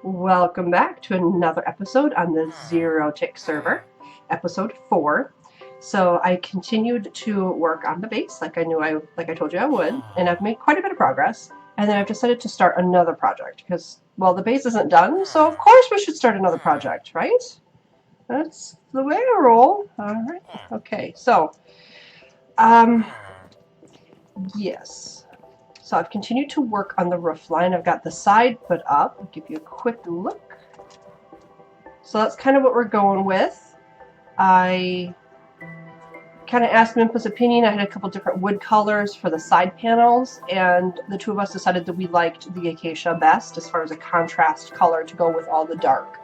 Welcome back to another episode on the Zero Tick server, episode 4. So I continued to work on the base like I told you I would, and I've made quite a bit of progress. And then I've decided to start another project because, well, the base isn't done, so of course we should start another project, right? That's the way I roll. All right. Okay. So, yes. So I've continued to work on the roof line. I've got the side put up. I'll give you a quick look. So that's kind of what we're going with. I kind of asked Minpa's opinion. I had a couple different wood colors for the side panels, and the two of us decided that we liked the acacia best as far as a contrast color to go with all the dark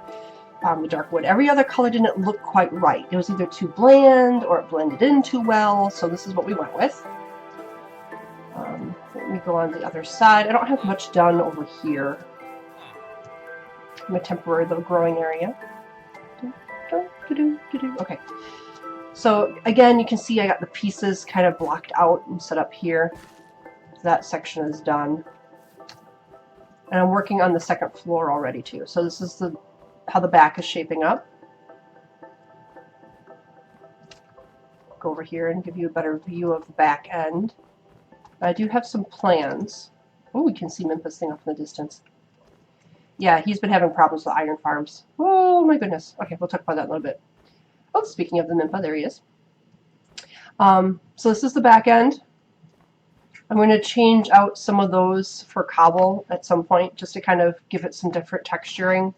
wood. Every other color didn't look quite right. It was either too bland or it blended in too well, so this is what we went with. Let me go on the other side. I don't have much done over here. My temporary little growing area. Okay. So again, you can see I got the pieces kind of blocked out and set up here. That section is done. And I'm working on the second floor already too. So this is how the back is shaping up. Go over here and give you a better view of the back end. I do have some plans. Oh, we can see Minpa's thing off in the distance. Yeah, he's been having problems with iron farms. Oh my goodness. Okay, we'll talk about that in a little bit. Oh, speaking of the Minpa, there he is. So this is the back end. I'm going to change out some of those for cobble at some point, just to kind of give it some different texturing.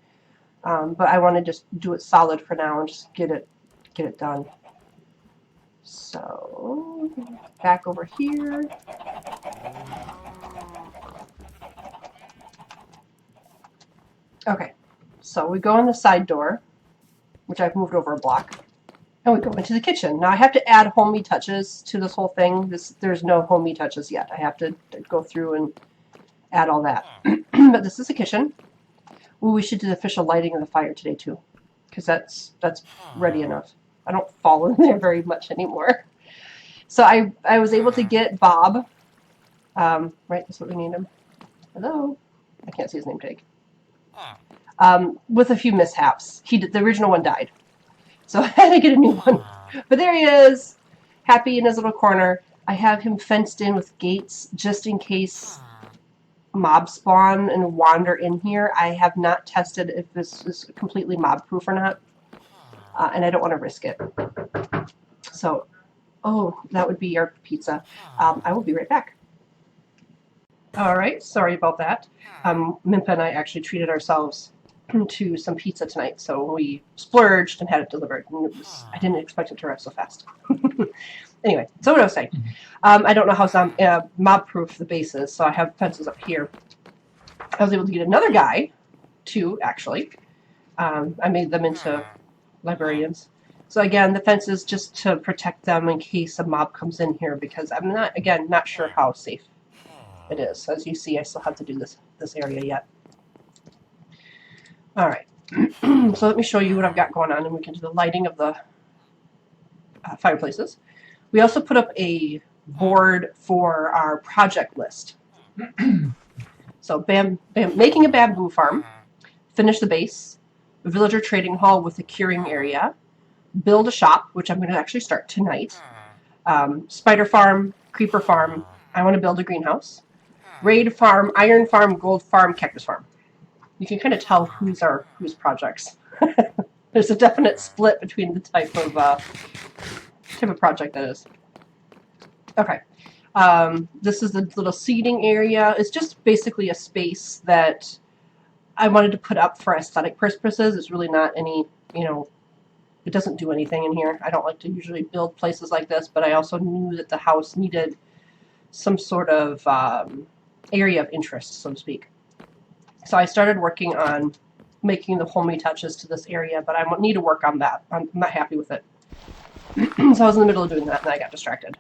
But I want to just do it solid for now and just get it done. So back over here. Okay, so we go in the side door, which I've moved over a block, and we go into the kitchen. Now I have to add homey touches to this whole thing. There's no homey touches yet. I have to go through and add all that. But this is the kitchen. Ooh, we should do the official lighting of the fire today too, because that's ready enough. I don't fall in there very much anymore. So I was able to get Bob, right, that's what we named him. Hello. I can't see his name tag. With a few mishaps. The original one died. So I had to get a new one. But there he is, happy in his little corner. I have him fenced in with gates just in case mob spawn and wander in here. I have not tested if this is completely mob proof or not. And I don't want to risk it. So, oh, that would be your pizza. I will be right back. All right, sorry about that. Minpa and I actually treated ourselves to some pizza tonight, so we splurged and had it delivered. And I didn't expect it to arrive so fast. Anyway, so what I was saying, I don't know how mob-proof the base is, so I have fences up here. I was able to get another guy, two actually. I made them into librarians. So again, the fence is just to protect them in case a mob comes in here, because I'm not sure how safe it is. As you see, I still have to do this area yet. All right, so let me show you what I've got going on, and we can do the lighting of the fireplaces. We also put up a board for our project list. So making a bamboo farm, finish the base, villager trading hall with a curing area, build a shop, which I'm going to actually start tonight, spider farm, creeper farm, I want to build a greenhouse, raid farm, iron farm, gold farm, cactus farm. You can kind of tell whose projects. There's a definite split between the type of project that is. Okay, this is the little seating area. It's just basically a space that I wanted to put up for aesthetic purposes. It's really not any, it doesn't do anything in here. I don't like to usually build places like this, but I also knew that the house needed some sort of area of interest, so to speak. So I started working on making the homey touches to this area, but I need to work on that. I'm not happy with it. So I was in the middle of doing that, and I got distracted.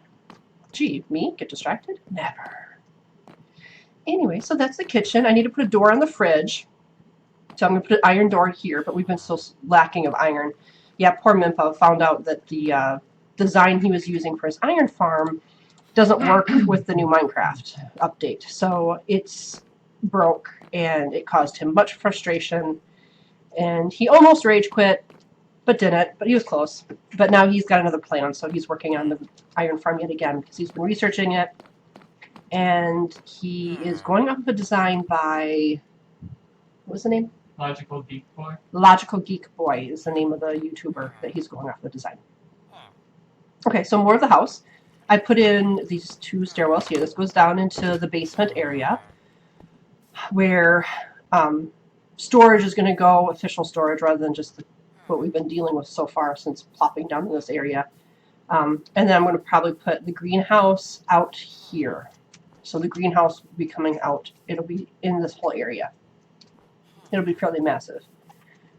Gee, me? Get distracted? Never. Anyway, so that's the kitchen. I need to put a door on the fridge. So I'm going to put an iron door here, but we've been so lacking of iron. Yeah, poor Minpa found out that the design he was using for his iron farm doesn't work with the new Minecraft update. So it's broke. and it caused him much frustration. And he almost rage quit, but didn't. But he was close. But now he's got another plan, so he's working on the iron farm yet again because he's been researching it. And he is going off of a design by, what was the name? Logical Geek Boy. Logical Geek Boy is the name of the YouTuber that he's going off the design. Okay, so more of the house. I put in these 2 stairwells here. This goes down into the basement area where storage is going to go, official storage, rather than just what we've been dealing with so far since plopping down in this area. And then I'm going to probably put the greenhouse out here. So the greenhouse will be coming out. It'll be in this whole area. It'll be fairly massive.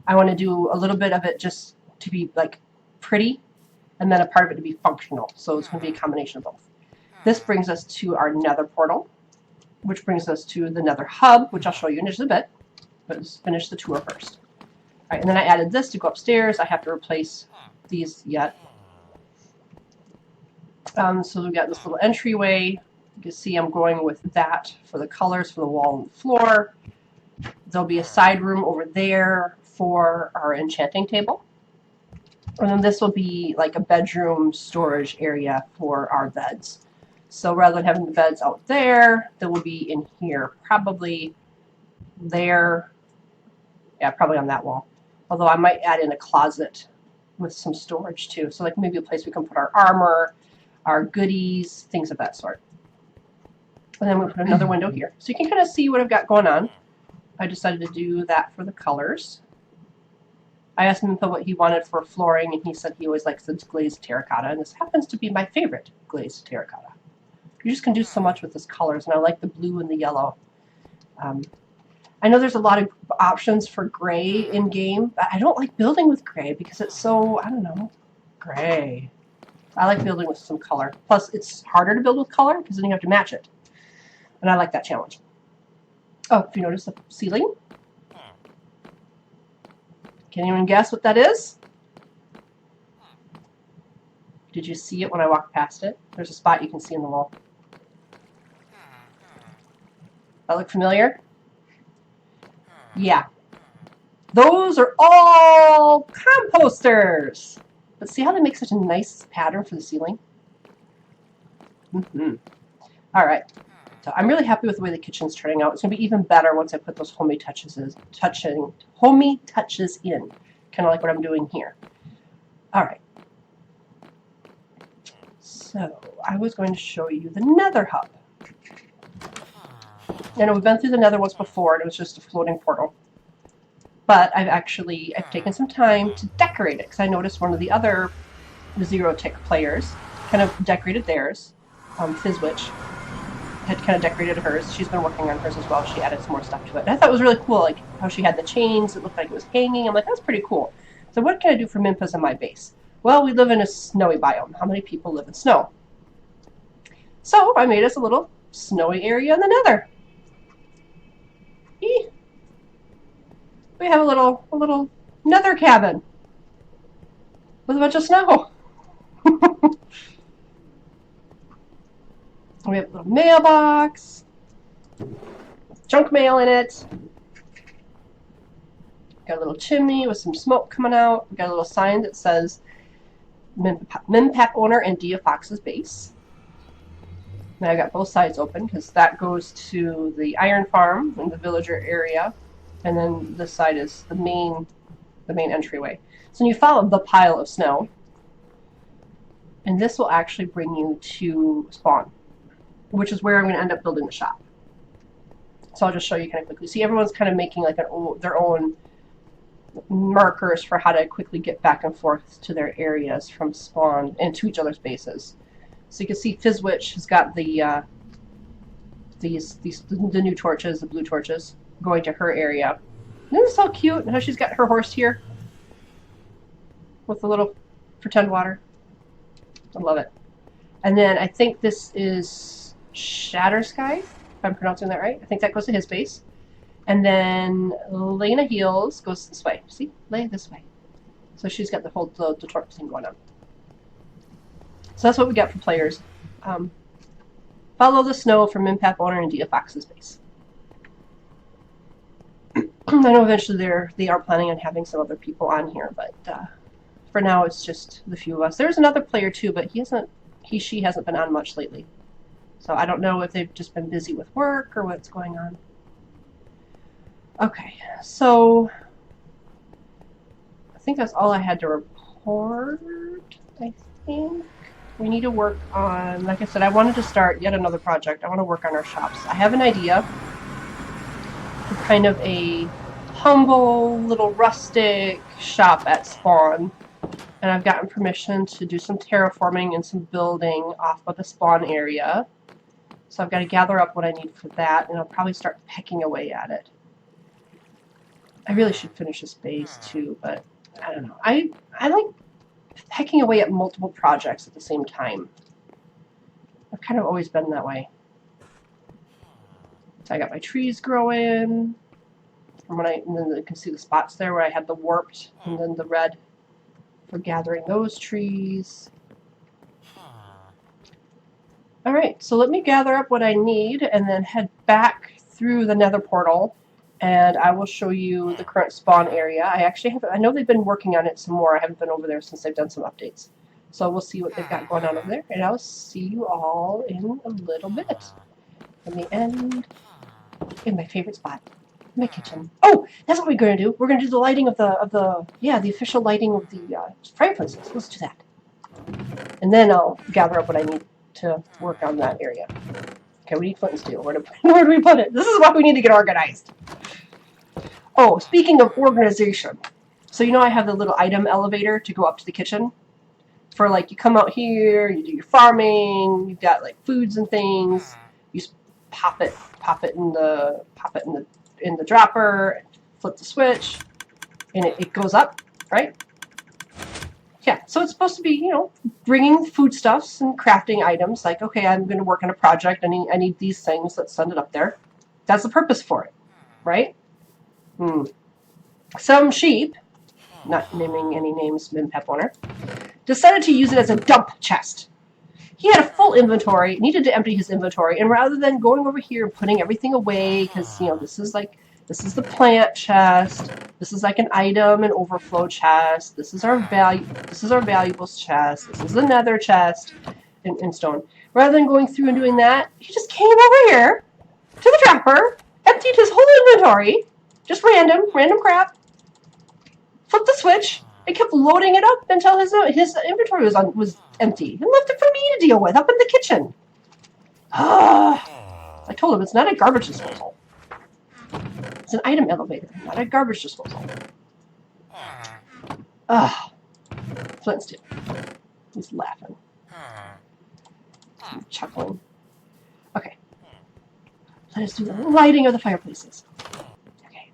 I want to do a little bit of it just to be like pretty, and then a part of it to be functional. So it's going to be a combination of both. This brings us to our nether portal, which brings us to the nether hub, which I'll show you in just a bit. But let's finish the tour first. All right, and then I added this to go upstairs. I have to replace these yet. So we've got this little entryway. You can see I'm going with that for the colors for the wall and the floor. There'll be a side room over there for our enchanting table. And then this will be like a bedroom storage area for our beds. So rather than having the beds out there, they will be in here, probably there. Yeah, probably on that wall. Although I might add in a closet with some storage too. So like maybe a place we can put our armor, our goodies, things of that sort. And then we'll put another window here. So you can kind of see what I've got going on. I decided to do that for the colors. I asked him what he wanted for flooring, and he said he always likes the glazed terracotta, and this happens to be my favorite glazed terracotta. You just can do so much with these colors, and I like the blue and the yellow. I know there's a lot of options for gray in-game, but I don't like building with gray because it's so, I don't know, gray. I like building with some color. Plus, it's harder to build with color because then you have to match it. And I like that challenge. Oh, if you notice the ceiling? Can anyone guess what that is? Did you see it when I walked past it? There's a spot you can see in the wall. That look familiar? Yeah. Those are all composters. But see how they make such a nice pattern for the ceiling? All right. So I'm really happy with the way the kitchen's turning out. It's going to be even better once I put those homey touches in. Kind of like what I'm doing here. All right. So I was going to show you the nether hub. I know we've been through the nether once before, and it was just a floating portal. But I've taken some time to decorate it, because I noticed one of the other Zero Tick players kind of decorated theirs. Fizzwitch had kind of decorated hers. She's been working on hers as well. She added some more stuff to it. And I thought it was really cool, like how she had the chains. It looked like it was hanging. I'm like, that's pretty cool. So what can I do for Minpas in my base? Well, we live in a snowy biome. How many people live in snow? So I made us a little snowy area in the nether. Eee. We have a little nether cabin with a bunch of snow. We have a little mailbox, junk mail in it. Got a little chimney with some smoke coming out. We got a little sign that says Minpa owner and DeaFox's base. Now I got both sides open because that goes to the iron farm in the villager area, and then this side is the main entryway. So you follow the pile of snow, and this will actually bring you to spawn, which is where I'm going to end up building the shop. So I'll just show you kind of quickly. See, everyone's kind of making like their own markers for how to quickly get back and forth to their areas from spawn and to each other's bases. So you can see Fizzwitch has got the new torches, the blue torches, going to her area. Isn't this so cute? How she's got her horse here with the little pretend water. I love it. And then I think this is Shattersky, if I'm pronouncing that right. I think that goes to his base. And then Lena Heels goes this way. See? Lay this way. So she's got the whole the torch thing going on. So that's what we got for players. Follow the snow from Minpa owner and DeaFox's base. I know eventually they are planning on having some other people on here, but for now it's just the few of us. There's another player too, but she hasn't been on much lately. So I don't know if they've just been busy with work or what's going on. Okay, so I think that's all I had to report, I think. We need to work on, like I said, I wanted to start yet another project. I want to work on our shops. I have an idea for kind of a humble, little rustic shop at spawn. And I've gotten permission to do some terraforming and some building off of the spawn area. So I've got to gather up what I need for that, and I'll probably start pecking away at it. I really should finish this base too, but I don't know. I like pecking away at multiple projects at the same time. I've kind of always been that way. So I got my trees growing. And then you can see the spots there where I had the warped and then the red for gathering those trees. Alright, so let me gather up what I need and then head back through the nether portal, and I will show you the current spawn area. I know they've been working on it some more. I haven't been over there since they've done some updates. So we'll see what they've got going on over there, and I'll see you all in a little bit. Let me end in my favorite spot, my kitchen. Oh, that's what we're going to do. We're going to do the lighting of the official lighting of the fireplaces. Let's do that. And then I'll gather up what I need to work on that area. Okay, we need flint and steel. Where do we put it? This is why we need to get organized. Oh, speaking of organization. So you know I have the little item elevator to go up to the kitchen? For like, you come out here, you do your farming, you've got like foods and things. You just pop it in the dropper, flip the switch, and it goes up, right? Yeah, so it's supposed to be, you know, bringing foodstuffs and crafting items. Like, okay, I'm going to work on a project. I need these things. Let's send it up there. That's the purpose for it, right? Some sheep, not naming any names, Minpa owner, decided to use it as a dump chest. He had a full inventory, needed to empty his inventory, and rather than going over here and putting everything away, because, you know, this is the plant chest, this is like an item and overflow chest, this is our valuables chest, this is the nether chest in stone. Rather than going through and doing that, he just came over here to the dropper, emptied his whole inventory, just random crap, flipped the switch, and kept loading it up until his inventory was empty, and left it for me to deal with up in the kitchen. I told him it's not a garbage disposal. It's an item elevator, not a garbage disposal. Flint and steel. He's laughing. He's chuckling. Okay. Let us do the lighting of the fireplaces. Okay.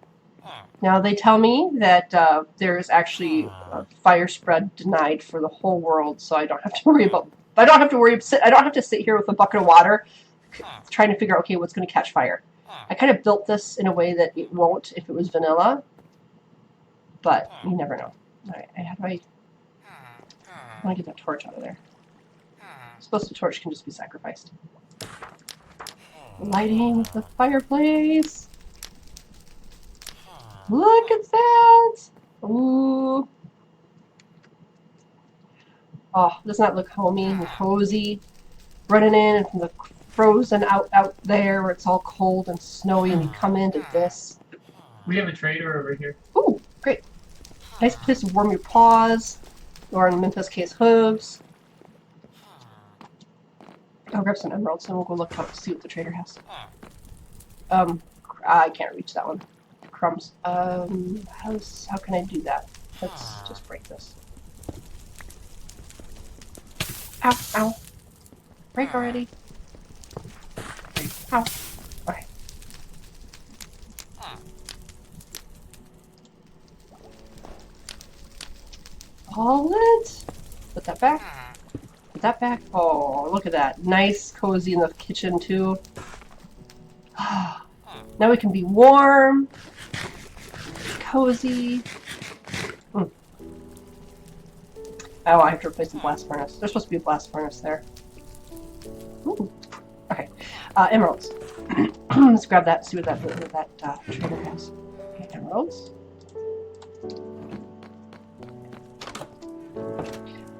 Now they tell me that there is actually a fire spread denied for the whole world, so I don't have to worry about. I don't have to sit here with a bucket of water, trying to figure out, okay, what's going to catch fire. I kind of built this in a way that it won't if it was vanilla, but you never know. Alright, how do I want to get that torch out of there? I suppose the torch can just be sacrificed. Lighting the fireplace. Look at that! Ooh. Oh, doesn't that look homey and cozy? Running in from the frozen out there where it's all cold and snowy, and you come into this. We have a trader over here. Ooh, great. Nice place to warm your paws, or in Minpa's case, hooves. I'll grab some emeralds and we'll go look up to see what the trader has. I can't reach that one. Crumbs. How can I do that? Let's just break this. Ow, ow. Break already. Ow. Okay. Haul it. Put that back. Put that back. Oh, look at that. Nice, cozy in the kitchen, too. Now we can be warm. Cozy. Oh, I have to replace the blast furnace. There's supposed to be a blast furnace there. Ooh. Okay. Emeralds. Let's grab that, see what that trader has. Okay, emeralds. those.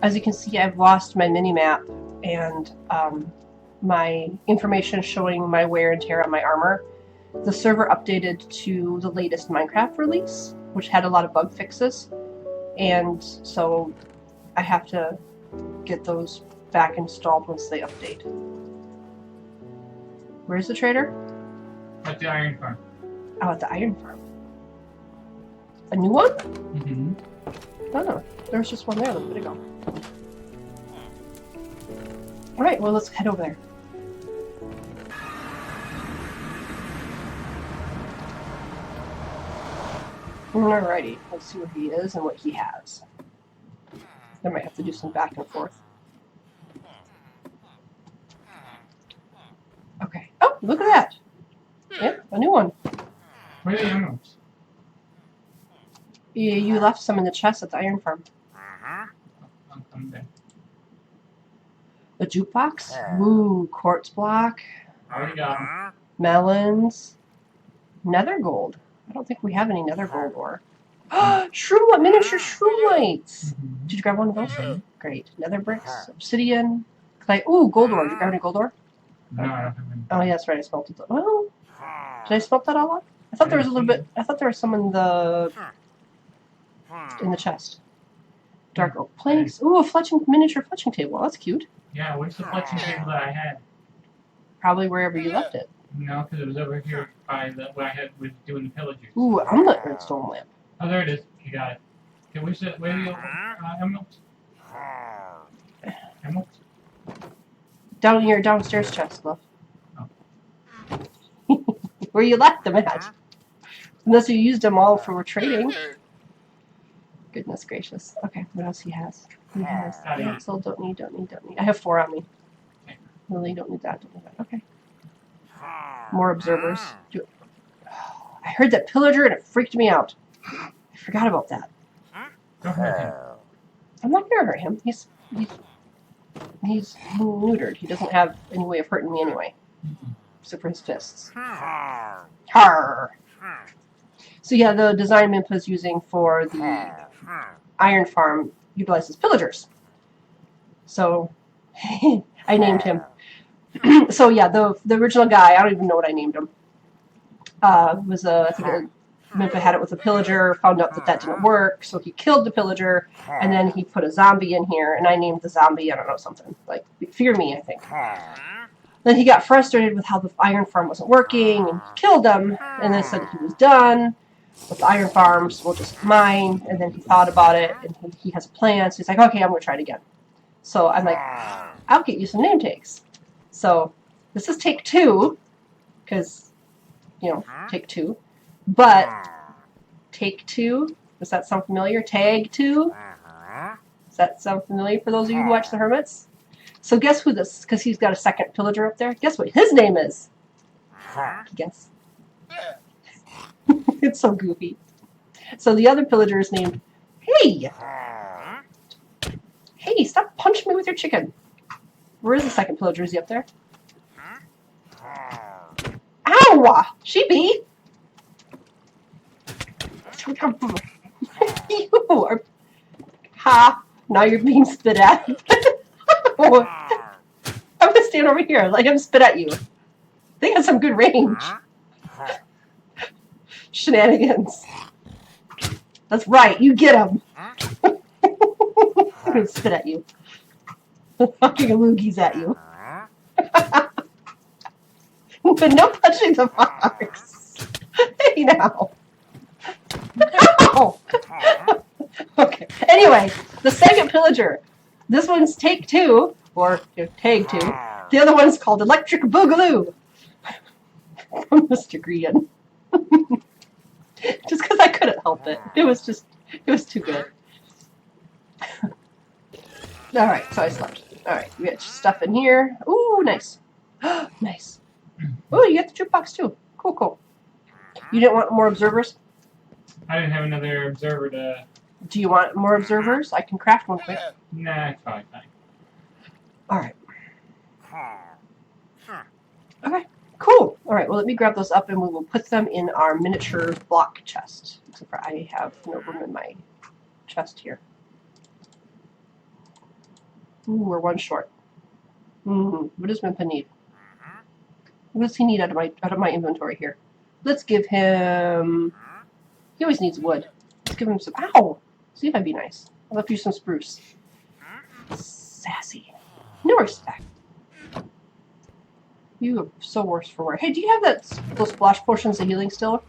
As you can see, I've lost my mini-map and my information showing my wear and tear on my armor. The server updated to the latest Minecraft release, which had a lot of bug fixes, and so I have to get those back installed once they update. Where's the trader? At the iron farm. Oh, at the iron farm. A new one? Mm-hmm. Oh, there was just one there a little bit ago. Alright, well, let's head over there. Alrighty, let's see where he is and what he has. I might have to do some back and forth. Okay. Oh, look at that! Yep, a new one. Where are the young ones? You left some in the chest at the iron farm. I'll come back. A jukebox? Ooh, quartz block. Already got them. Melons. Nether gold. I don't think we have any nether gold ore. Shroom, miniature shroomlights! Mm-hmm. Did you grab one of those? Great. Nether bricks, obsidian, clay. Ooh, gold ore. Did you grab any gold ore? No, I don't have any. Oh, yeah, that's right. I smelted it. Well, did I smelt that all up? I thought there was a little bit. I thought there was some in the chest. Dark oak planks. Ooh, a miniature fletching table. That's cute. Yeah, where's the fletching table that I had? Probably wherever you left it. No, because it was over here by the what I had with doing the pillagers. Ooh, omelet redstone lamp. Oh, there it is. You got it. Okay, where's the emeralds? Emeralds? Down in your downstairs chest, love. Oh. Where you left them at. Unless you used them all for trading. Goodness gracious. Okay, what else he has? He has pencil, don't need. I have 4 on me. Okay. Really, don't need that. Okay. More observers. I heard that pillager and it freaked me out. I forgot about that. Don't hurt him. I'm not gonna hurt him. He's neutered. He doesn't have any way of hurting me anyway. Except for his fists. Har. So yeah, the design Minpa is using for the iron farm utilizes pillagers. So I named him. So yeah, the original guy, I don't even know what I named him. Was I think Minpa had it with a pillager, found out that didn't work, so he killed the pillager, and then he put a zombie in here, and I named the zombie, I don't know, something like Fear Me, I think. Then he got frustrated with how the iron farm wasn't working, and he killed him, and then said he was done with the iron farms, we'll just mine, and then he thought about it, and he has a plan, so he's like, okay, I'm going to try it again. So I'm like, I'll get you some name tags. So this is take 2, because, you know, take 2. But take 2, does that sound familiar? Tag 2? Does that sound familiar for those of you who watch The Hermits? So guess who this, because he's got a second pillager up there. Guess what his name is? Guess. It's so goofy. So the other pillager is named, Hey! Hey, stop punching me with your chicken. Where is the second pillager? Is he up there? Ow! Sheepy! You are... Ha! Now you're being spit at. I'm gonna stand over here and let him spit at you. They got some good range. Shenanigans. That's right, you get him. I'm gonna spit at you. Fucking loogies at you. But no touching the fox. Hey now. Ow. Okay. Anyway, the second pillager. This one's take 2, or tag 2. The other one's called Electric Boogaloo. From Mr. Green. Just because I couldn't help it. It was too good. Alright, so I slept. Alright, we got stuff in here. Ooh, nice. Nice. Ooh, you got the jukebox too. Cool, cool. You didn't want more observers? I didn't have another observer to... Do you want more observers? I can craft one quick. Nah, it's probably fine. Alright. Okay, cool. All right, well, let me grab those up and we will put them in our miniature block chest. Except for I have no room in my chest here. Ooh, we're one short. What does Minpa need? What does he need out of my inventory here? Let's give him... He always needs wood. Let's give him some... Ow! See if I'd be nice. I'll left you some spruce. Sassy. No respect. You are so worse for wear. Hey, do you have those splash potions of healing still?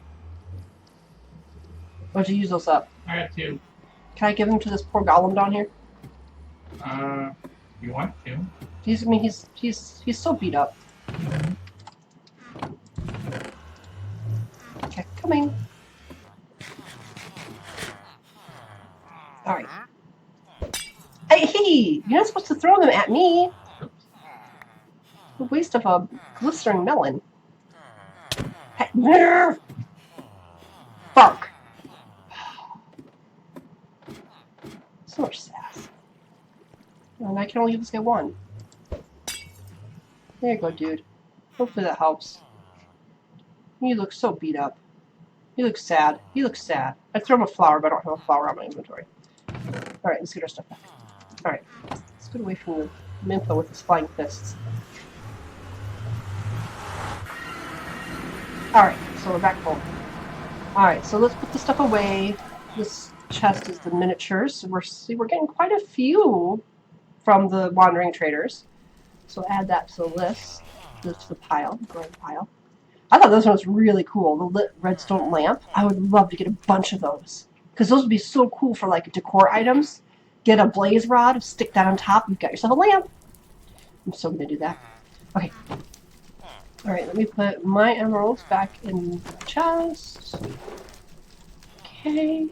Or did you use those up? I got 2. Can I give them to this poor golem down here? You want to? He's so beat up. Okay, coming. Alright. Hey! You're not supposed to throw them at me! A waste of a glistering melon. Hey, fuck! So much sass. And I can only give this guy 1. There you go, dude. Hopefully that helps. You look so beat up. You look sad. You look sad. I'd throw him a flower, but I don't have a flower on my inventory. Alright, let's get our stuff back. Alright. Let's get away from the Minpa with his flying fists. Alright, so we're back home. Alright, so let's put the stuff away. This chest is the miniatures. So we're getting quite a few from the wandering traders. So add that to the list. To the pile. Growing pile. I thought this one was really cool. The lit redstone lamp. I would love to get a bunch of those. Because those would be so cool for like decor items. Get a blaze rod, stick that on top, you've got yourself a lamp. I'm so going to do that. Okay. Alright, let me put my emeralds back in the chest. Okay.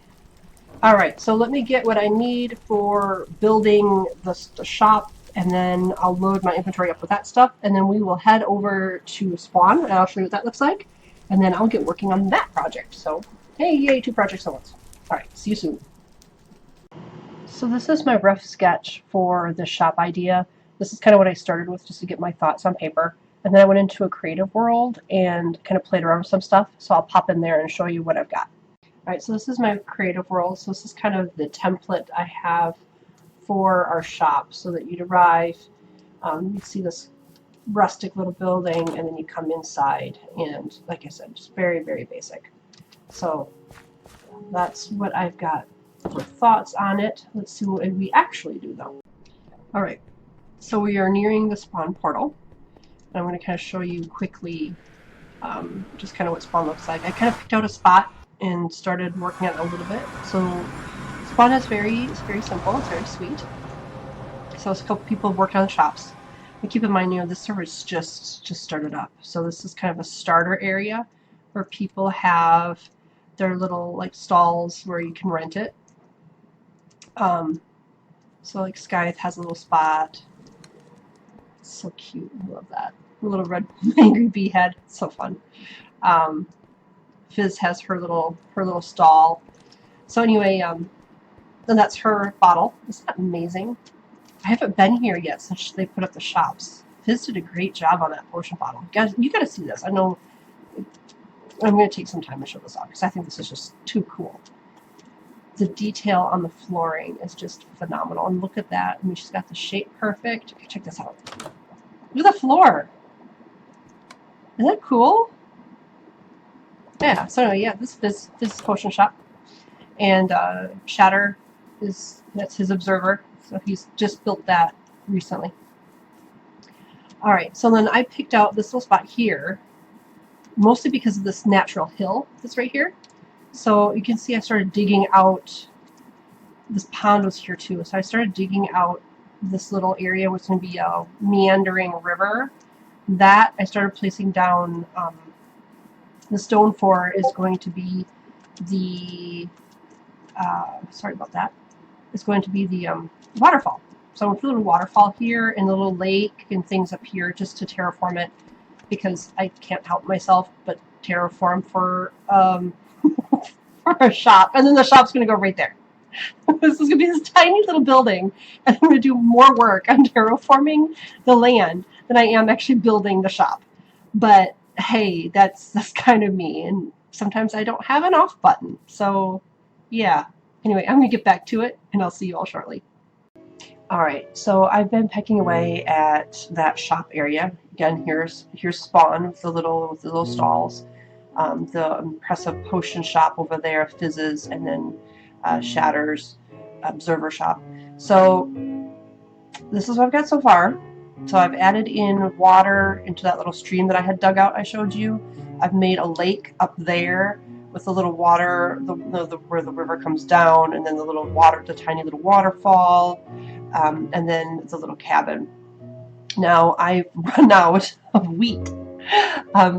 Alright, so let me get what I need for building the shop, and then I'll load my inventory up with that stuff, and then we will head over to spawn, and I'll show you what that looks like, and then I'll get working on that project. So, hey, yay, 2 projects at once. Alright, see you soon. So this is my rough sketch for the shop idea. This is kind of what I started with, just to get my thoughts on paper. And then I went into a creative world and kind of played around with some stuff. So I'll pop in there and show you what I've got. Alright, so this is my creative world. So this is kind of the template I have for our shop. So that you'd arrive, you see this rustic little building, and then you come inside. And like I said, just very, very basic. So that's what I've got for thoughts on it. Let's see what we actually do though. Alright, so we are nearing the spawn portal. I'm going to kind of show you quickly just kind of what spawn looks like. I kind of picked out a spot and started working on it a little bit. So spawn is very simple. It's very sweet. So it's a couple people working on the shops. But keep in mind, you know, this server's just started up. So this is kind of a starter area where people have their little like stalls where you can rent it. So like Skyth has a little spot. So cute. I love that. A little red angry bee head. So fun. Fizz has her little stall. So anyway, then that's her bottle. Isn't that amazing? I haven't been here yet since they put up the shops. Fizz did a great job on that potion bottle. Guys, you gotta see this. I know I'm gonna take some time to show this off because I think this is just too cool. The detail on the flooring is just phenomenal. And look at that. I mean, she's got the shape perfect. Okay, check this out. Look at the floor. Isn't that cool? Yeah, so anyway, yeah, this is potion shop. And Shatter that's his observer. So he's just built that recently. Alright, so then I picked out this little spot here, mostly because of this natural hill that's right here. So you can see I started digging out, this pond was here too, so I started digging out this little area was going to be a meandering river. That I started placing down, the stone for is going to be the, sorry about that, it's going to be the waterfall. So I'm going to put a little waterfall here and a little lake and things up here just to terraform it, because I can't help myself but terraform for for a shop, and then the shop's going to go right there. This is going to be this tiny little building, and I'm going to do more work on terraforming the land than I am actually building the shop. But hey, that's kind of me, and sometimes I don't have an off button. So, yeah. Anyway, I'm gonna get back to it, and I'll see you all shortly. All right, so I've been pecking away at that shop area. Again, here's Spawn with the little stalls, the impressive potion shop over there, Fizzes, and then Shatter's observer shop. So this is what I've got so far. So I've added in water into that little stream that I had dug out I showed you. I've made a lake up there with the little water, where the river comes down, and then the little water, the tiny little waterfall, and then the little cabin. Now I've run out of wheat.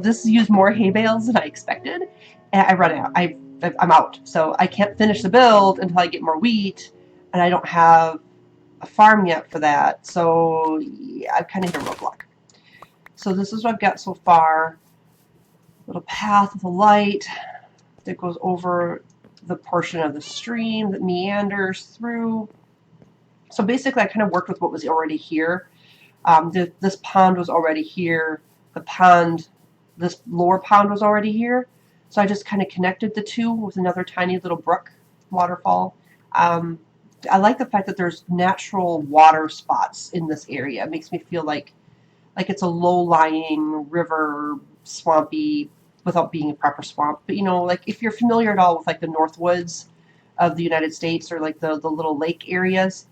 This used more hay bales than I expected, and I run out. I'm out, so I can't finish the build until I get more wheat, and I don't have a farm yet for that, so yeah, I've kind of hit a roadblock. So this is what I've got so far. Little path with a light that goes over the portion of the stream that meanders through. So basically I kind of worked with what was already here. This pond was already here. This lower pond was already here. So I just kind of connected the two with another tiny little brook waterfall. I like the fact that there's natural water spots in this area. It makes me feel like it's a low-lying river, swampy, without being a proper swamp. But like if you're familiar at all with like the Northwoods of the United States, or like the little lake areas,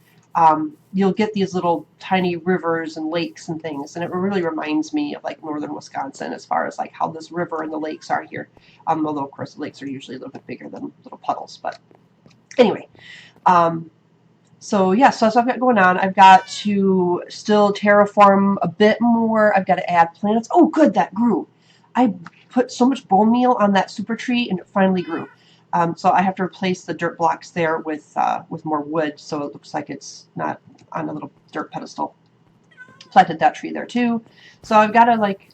you'll get these little tiny rivers and lakes and things, and it really reminds me of like northern Wisconsin as far as like how this river and the lakes are here. Although of course the lakes are usually a little bit bigger than little puddles, but anyway. So yeah, so that's what I've got going on. I've got to still terraform a bit more. I've got to add plants. Oh, good, that grew. I put so much bone meal on that super tree, and it finally grew. So I have to replace the dirt blocks there with more wood, so it looks like it's not on a little dirt pedestal. Planted that tree there too. So I've got to like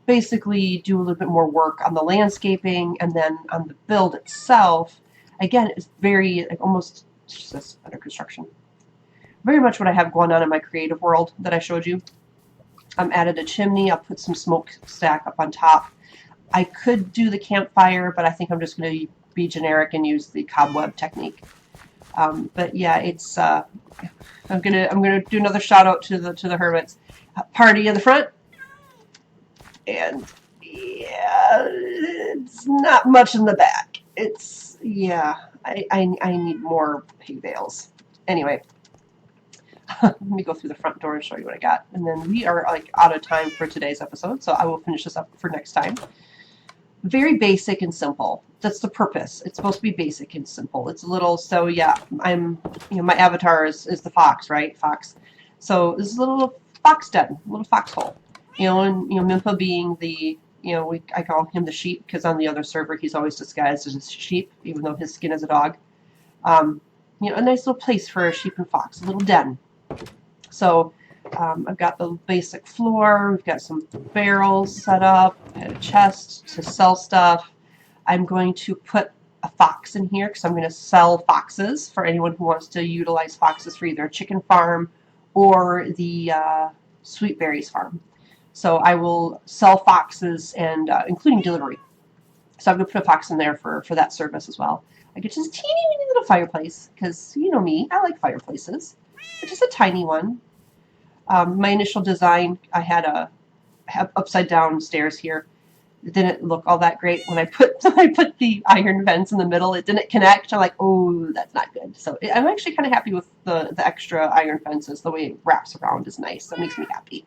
basically do a little bit more work on the landscaping, and then on the build itself. Again, it's very like almost just under construction. Very much what I have going on in my creative world that I showed you. Added a chimney. I'll put some smokestack up on top. I could do the campfire, but I think I'm just going to be generic and use the cobweb technique. But yeah, it's I'm gonna do another shout out to the hermits. Party in the front, and yeah, it's not much in the back. It's yeah. I need more hay bales. Anyway, let me go through the front door and show you what I got. And then we are like out of time for today's episode, so I will finish this up for next time. Very basic and simple. That's the purpose. It's supposed to be basic and simple. It's a little, so yeah, my avatar is the fox, right? Fox. So this is a little fox den, a little foxhole. And Minpa being the I call him the sheep because on the other server he's always disguised as a sheep, even though his skin is a dog. A nice little place for a sheep and fox, a little den. So I've got the basic floor. We've got some barrels set up, and a chest to sell stuff. I'm going to put a fox in here because I'm going to sell foxes for anyone who wants to utilize foxes for either a chicken farm or the sweet berries farm. So I will sell foxes, and including delivery. So I'm going to put a fox in there for that service as well. I get just a teeny weeny little fireplace because you know me, I like fireplaces. But just a tiny one. My initial design, I had upside down stairs here. It didn't look all that great when I put the iron vents in the middle. It didn't connect. I'm like, oh, that's not good. So I'm actually kind of happy with the extra iron fences. The way it wraps around is nice. That makes me happy.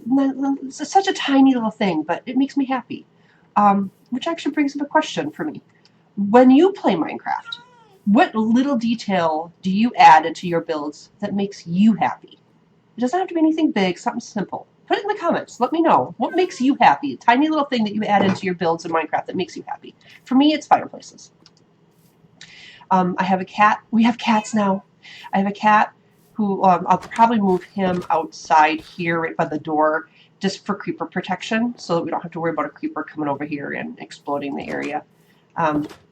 It's such a tiny little thing, but it makes me happy. Which actually brings up a question for me. When you play Minecraft, what little detail do you add into your builds that makes you happy? It doesn't have to be anything big, something simple. Put it in the comments. Let me know. What makes you happy? A tiny little thing that you add into your builds in Minecraft that makes you happy. For me, it's fireplaces. I have a cat. We have cats now. I have a cat who I'll probably move him outside here right by the door just for creeper protection so that we don't have to worry about a creeper coming over here and exploding the area.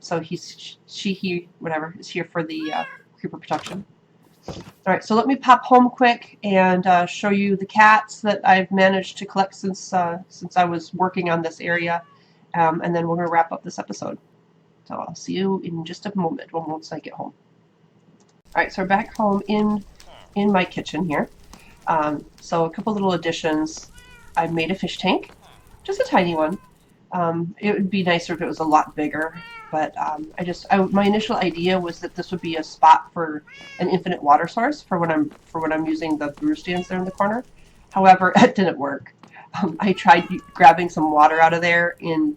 So he, whatever, is here for the creeper protection. All right, so let me pop home quick and show you the cats that I've managed to collect since I was working on this area, and then we're going to wrap up this episode. So I'll see you in just a moment once I get home. All right, so we're back home in my kitchen here. So a couple little additions. I made a fish tank, just a tiny one. It would be nicer if it was a lot bigger, but my initial idea was that this would be a spot for an infinite water source for when I'm using the brew stands there in the corner. However, it didn't work. I tried grabbing some water out of there, and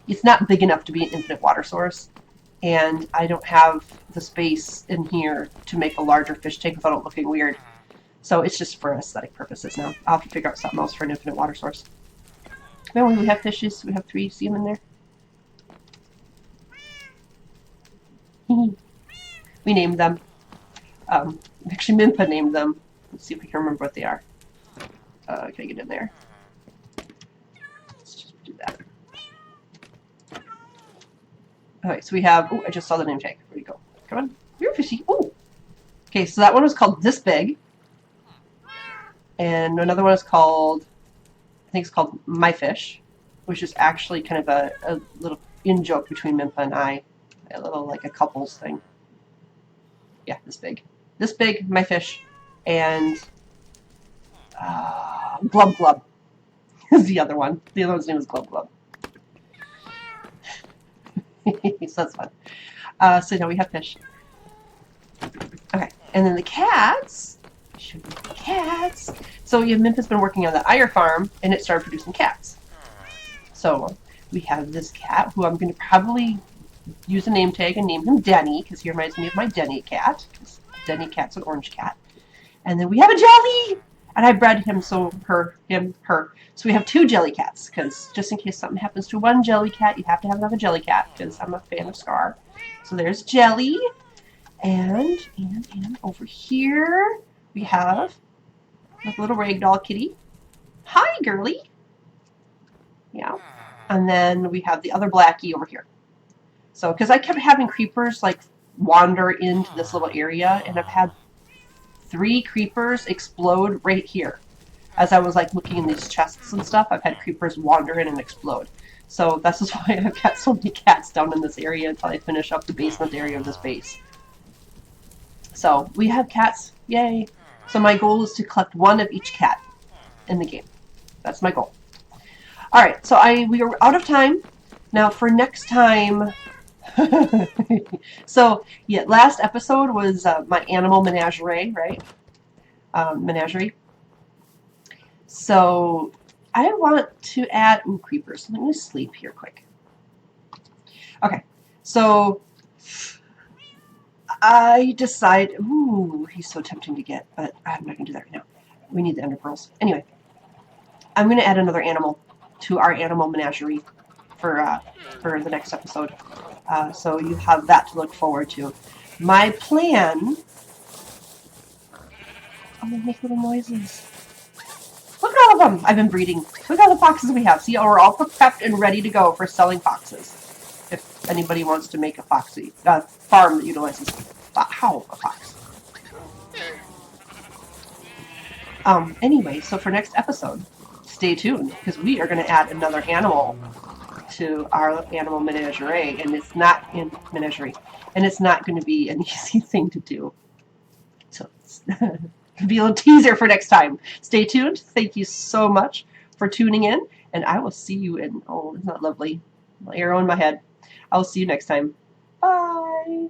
it's not big enough to be an infinite water source, and I don't have the space in here to make a larger fish tank without it looking weird. So it's just for aesthetic purposes now. I'll have to figure out something else for an infinite water source. Now we have fishes. We have 3. See them in there? We named them. Actually, Minpa named them. Let's see if we can remember what they are. Can I get in there? Let's just do that. Alright, so we have... Oh, I just saw the name tag. Where'd you go? Come on. You're fishy. Oh! Okay, so that one was called This Big. And another one is called... I think it's called My Fish, which is actually kind of a little in-joke between Minpa and I. A little like a couples thing. Yeah, This Big. This Big, My Fish, and Glub Glub is the other one. The other one's name is Glub Glub. So that's fun. So now we have fish. Okay, and then the cats. Should be the cats. So yeah, Minpa's been working on the Eyre farm, and it started producing cats. So we have this cat who I'm going to probably use a name tag and name him Denny, because he reminds me of my Denny cat. Denny cat's an orange cat. And then we have a jelly! And I bred him, so her. So we have 2 jelly cats, because just in case something happens to one jelly cat, you have to have another jelly cat, because I'm a fan of Scar. So there's Jelly. And over here we have a little ragdoll kitty. Hi, girly. Yeah. And then we have the other Blackie over here. So, because I kept having creepers like wander into this little area, and I've had 3 creepers explode right here. As I was like looking in these chests and stuff, I've had creepers wander in and explode. So this is why I've got so many cats down in this area until I finish up the basement area of this base. So we have cats, yay! So my goal is to collect 1 of each cat in the game. That's my goal. All right, so we are out of time now. For next time. So yeah, last episode was my animal menagerie, right? Menagerie. So I want to add creepers. Let me sleep here quick. Okay, so I decide. Ooh, he's so tempting to get, but I'm not gonna do that right now. We need the ender pearls anyway. I'm gonna add another animal to our animal menagerie for the next episode. So you have that to look forward to. My plan... Oh, they make little noises. Look at all of them! I've been breeding. Look at all the foxes we have. See, we're all prepped and ready to go for selling foxes. If anybody wants to make a foxy farm that utilizes a fox. Anyway, so for next episode, stay tuned, because we are going to add another animal to our animal menagerie, and it's not in menagerie, and it's not going to be an easy thing to do. So it's it'll be a little teaser for next time. Stay tuned. Thank you so much for tuning in, and I will see you in, oh, isn't that lovely? Arrow in my head. I'll see you next time. Bye.